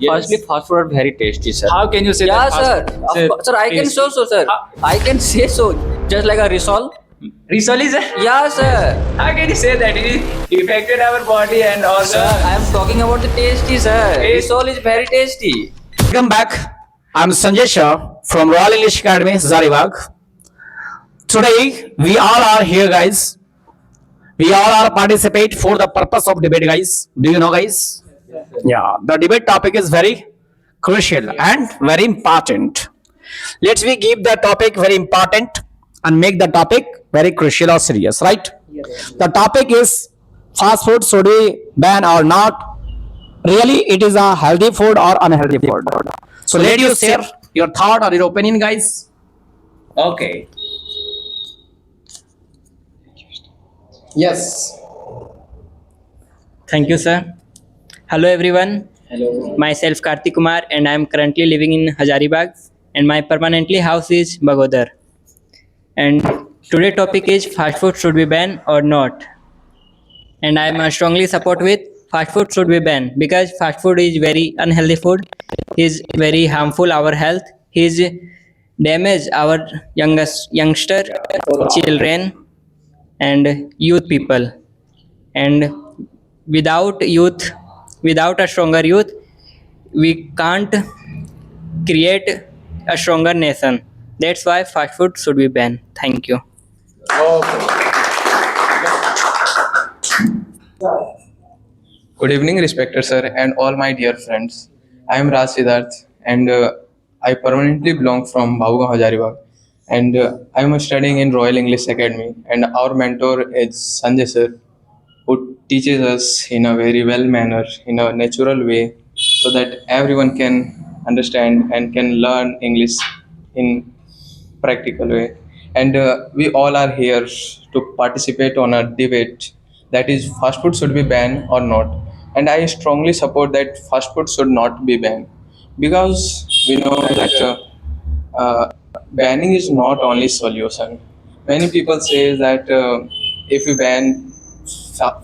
Firstly, fast food are very tasty, sir. How can you say Yeah, that fast sir. food is Sir, I can tasty? show so, sir. I can say so. Just like a risol. Risol is a... Yeah, sir. How can you say that? It is affected our body and also... Sir, I am talking about the tasty, sir. Taste- Risol is very tasty. Welcome back. I'm Sanjay Shah from Royal English Academy, Hazaribagh. Today we all are here, guys. We all are participate for the purpose of debate, guys. Do you know, guys? Yeah, the debate topic is very crucial and very important. Let's we give the topic very important and make the topic very crucial or serious, right? The topic is fast food should we ban or not? Really, it is a healthy food or unhealthy food? So let you share your thought or your opinion, guys. Okay. Yes. Thank you, sir. Hello, everyone. Hello. Myself Kartik Kumar, and I am currently living in Hazaribagh, and my permanently house is Bagodar. And today topic is fast food should be banned or not. And I am strongly support with fast food should be banned because fast food is very unhealthy food. Is very harmful our health. Is damage our youngster children and youth people. And without a stronger youth, we can't create a stronger nation. That's why fast food should be banned. Thank you. Good evening, respected sir, and all my dear friends. I am Raj Siddharth, and I permanently belong from Bhavugaon Hazaribagh, and I am studying in Royal English Academy. And our mentor is Sanjay sir, who teaches us in a very well manner, in a natural way, so that everyone can understand and can learn English in practical way. And we all are here to participate on a debate that is fast food should be banned or not. And I strongly support that fast food should not be banned because we know that banning is not only solution. Many people say that if we ban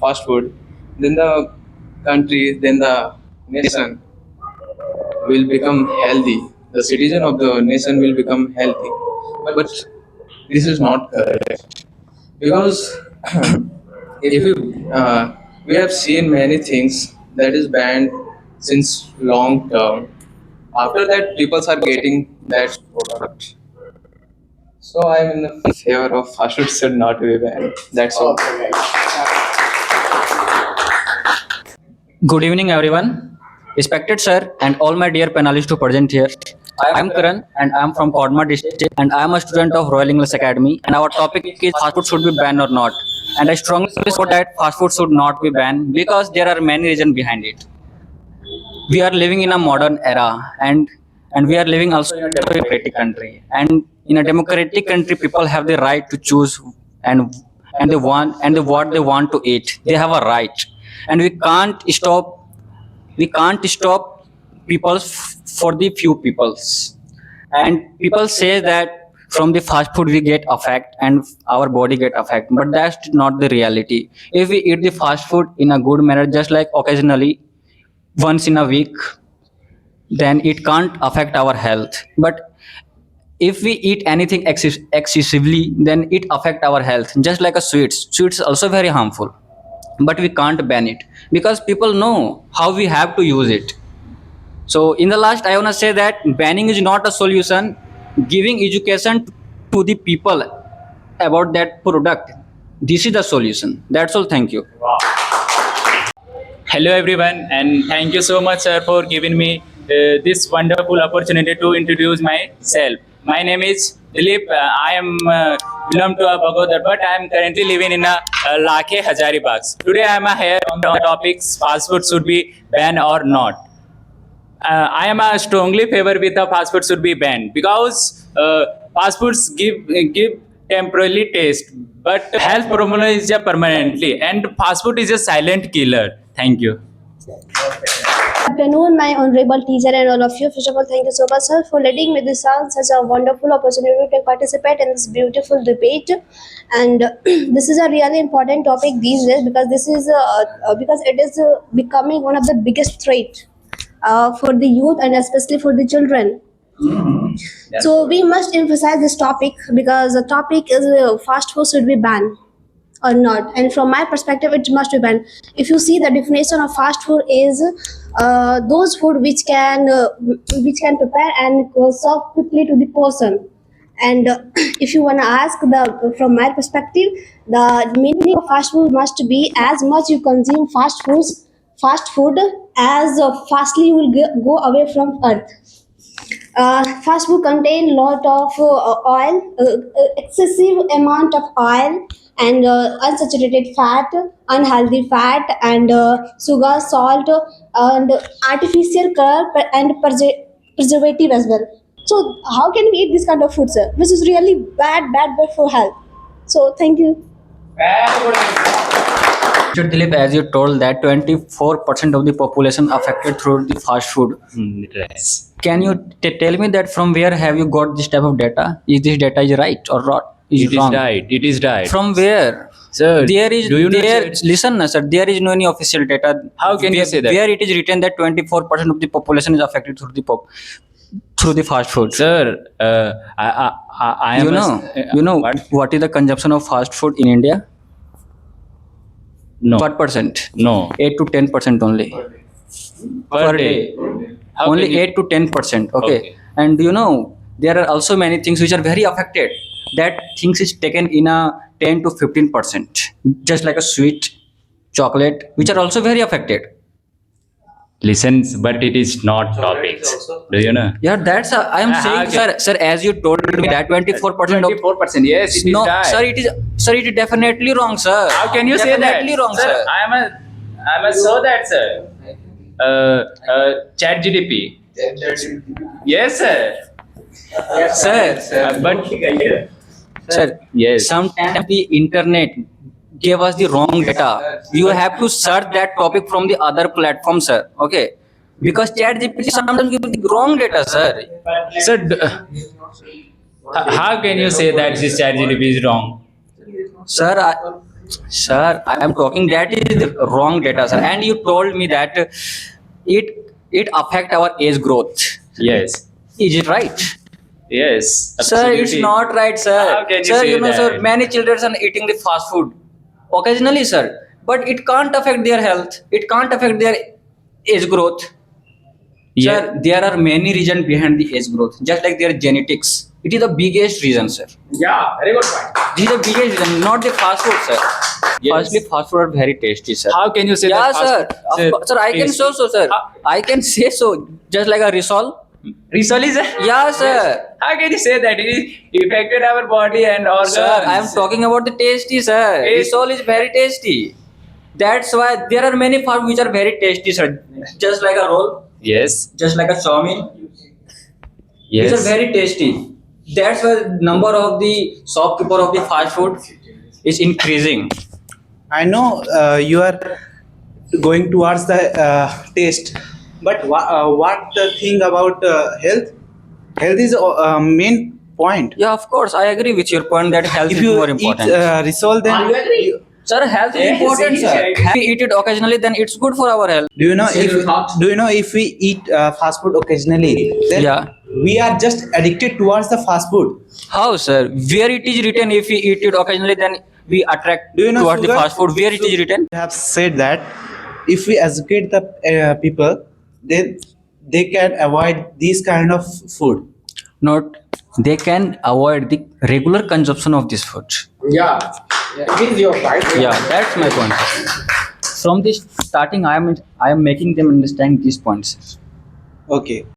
fast food, then the country, then the nation will become healthy. The citizen of the nation will become healthy. But this is not correct because if we have seen many things that is banned since long term. After that, people are getting that product. So I'm in the favor of fast food should not be banned. That's all. Good evening, everyone. Respected sir and all my dear panelists who present here. I am Karan and I am from Kodma district and I am a student of Royal English Academy and our topic is fast food should be banned or not. And I strongly support that fast food should not be banned because there are many reasons behind it. We are living in a modern era and we are living also in a democratic country. And in a democratic country, people have the right to choose and what they want to eat. They have a right, and we can't stop people for the few peoples. And people say that from the fast food we get affect and our body get affect, but that's not the reality. If we eat the fast food in a good manner, just like occasionally once in a week, then it can't affect our health. But if we eat anything excessively, then it affect our health. Just like a sweets also very harmful, but we can't ban it because people know how we have to use it. So in the last, I want to say that banning is not a solution. Giving education to the people about that product, this is the solution. That's all. Thank you. Hello, everyone, and thank you so much, sir, for giving me this wonderful opportunity to introduce myself. My name is Dilip. I am belong to Bagodar, but I am currently living in Lakhe Hazaribagh. Today, I am here on the topics fast food should be banned or not. I am strongly favor with the fast food should be banned because fast foods give temporarily taste, but health problem is a permanently, and fast food is a silent killer. Thank you. Afternoon, my honorable teacher and all of you. First of all, thank you so much, sir, for letting me this out such a wonderful opportunity to participate in this beautiful debate. And this is a really important topic these days because this is because it is becoming one of the biggest threat for the youth and especially for the children. So we must emphasize this topic because the topic is fast food should be banned or not. And from my perspective, it must be banned. If you see the definition of fast food is those food which can prepare and serve quickly to the person. And if you want to ask the from my perspective, the meaning of fast food must be as much you consume fast food as fastly you will go away from earth. Fast food contain lot of oil, excessive amount of oil and unsaturated fat, unhealthy fat and sugar, salt and artificial color and preservative as well. So how can we eat this kind of food, sir? Which is really bad for health. So thank you. Mr. Dilip, as you told that 24% of the population affected through the fast food. Yes. Can you tell me that from where have you got this type of data? Is this data is right or not? It is wrong? right. It is right. From where? Sir, There is do you know, there. sir? Listen, sir. There is no any official data. How can you where, say that? Where it is written that 24% of the population is affected through the fast food. Sir, I am. You know what? what is the consumption of fast food in India? No. What percent? No. 8 to 10% only. Per day. How Only can you- 8 to 10%. Okay. Okay. And you know there are also many things which are very affected. That things is taken in a 10 to 15%. Just like a sweet, chocolate, which are also very affected. Listen, but it is not topics. Do you know? Yeah, that's I am saying, okay. sir. As you told me that 24% of 24%. Yes, it is no, right. sir. It is definitely wrong, sir. How can you say that? Definitely wrong, sir. I am so that, sir. Chat GDP. Yes, sir. Sir, But sir. yes. Sometimes the internet gave us the wrong data. You have to search that topic from the other platform, sir. Okay. Because ChatGPT sometimes gives the wrong data, sir. Sir, how can you say that this chat GDP is wrong? Sir, I am talking that is the wrong data, sir. And you told me that it affect our age growth. Yes. Is it right? Yes. Sir, it's absolutely. not right, sir. How can you sir, say you know, sir, that? many children are eating the fast food occasionally, sir. But it can't affect their health. It can't affect their age growth. Yeah. Sir, there are many reasons behind the age growth, just like their genetics. It is the biggest reason, sir. Yeah, very good point. This is the biggest reason, not the fast food, sir. Yes. Firstly, fast food are very tasty, sir. How can you say Yeah, that? sir. fast- Of course, sir, I can please. say so, sir. I can say so. Just like a Risol. Risol is Yeah, sir. How can you say that? It affected our body and organs. Sir, I am talking about the tasty, sir. Taste- Risol is very tasty. That's why there are many foods which are very tasty, sir. Just like a roll, Yes. just like a chowmein. Yes. These are very tasty. That's why the number of the shopkeeper of the fast food is increasing. I know you are going towards the taste, but what the thing about health? Health is main point. Yeah, of course, I agree with your point that health If is you more eat important. risol, then Sir, health is important, sir. If we eat it occasionally, then it's good for our health. do you know if we eat fast food occasionally, then Yeah. we are just addicted towards the fast food. How, sir? Where it is written if we eat it occasionally, then we attract Do you know towards the sugar? fast food? Where it is written? You have said that if we educate the people, then they can avoid these kind of food. Not they can avoid the regular consumption of this food. Yeah, it is your point. Yeah, that's my point. From the starting, I am making them understand these points. Okay.